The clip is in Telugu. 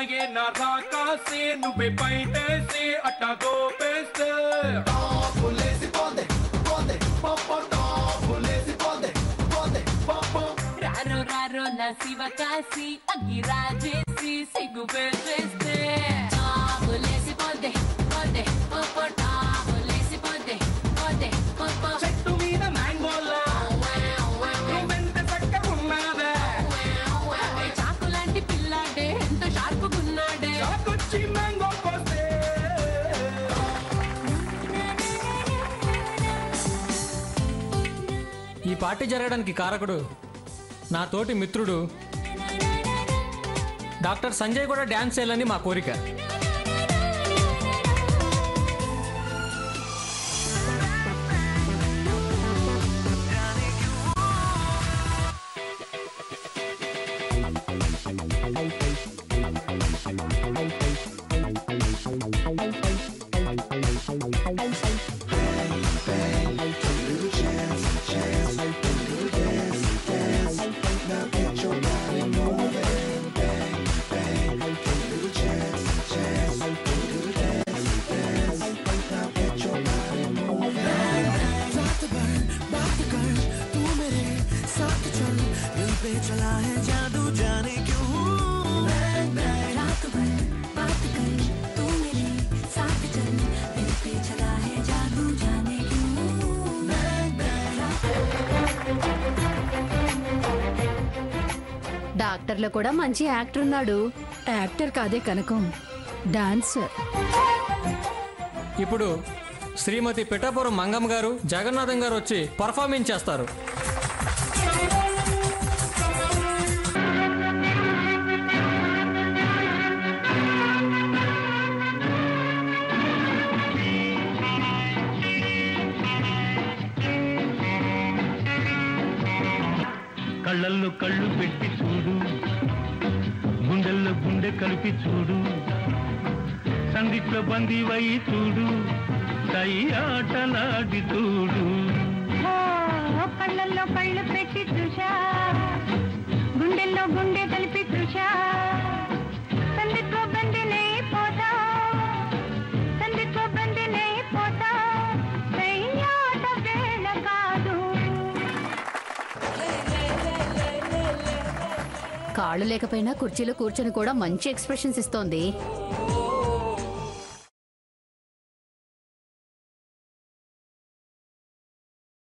రాయే నా రాకాసే నువ్వే బయటేసి అట్టా గోపేస్తే రారో రారో నా శివ కాసి అగ్గి రాజేసి సిగ్గు పెట్టేస్తే చెట్టు మీద మ్యాంగోలా నువ్వెంత చక్కగున్నావే చాకు లాంటి పిల్లాడే ఎంత షార్పుకున్నాడే చాకొచ్చి మ్యాంగో కోస్తే ఈ పార్టీ జరగడానికి కారకుడు నా తోటి మిత్రుడు డాక్టర్ సంజయ్ కూడా డ్యాన్స్ చేయాలని మా కోరిక. డాక్టర్లో కూడా మంచి యాక్టర్ ఉన్నాడు. యాక్టర్ కాదే కనకం, డాన్సర్. ఇప్పుడు శ్రీమతి పిఠాపురం మంగమ్మ గారు, జగన్నాథం గారు వచ్చి పర్ఫార్మెన్స్ చేస్తారు. కళ్ళల్లో కళ్ళు పెట్టి చూడు, గుండెల్లో గుండె కలిపి చూడు, సందిట్లో బందీవై చూడు, కై ఆటలాడి చూడు. కళ్ళల్లో కళ్ళు పెట్టి చూశా, గుండెల్లో గుండె కలిపి చూశా, సందిట్లో బందీనై పోతా, సందిట్లో బందీనై పోతా, కై ఆట వేళ కాదు. కాళ్ళు లేకపోయినా కుర్చీలో కూర్చొని కూడా మంచి ఎక్స్ప్రెషన్స్ ఇస్తోంది.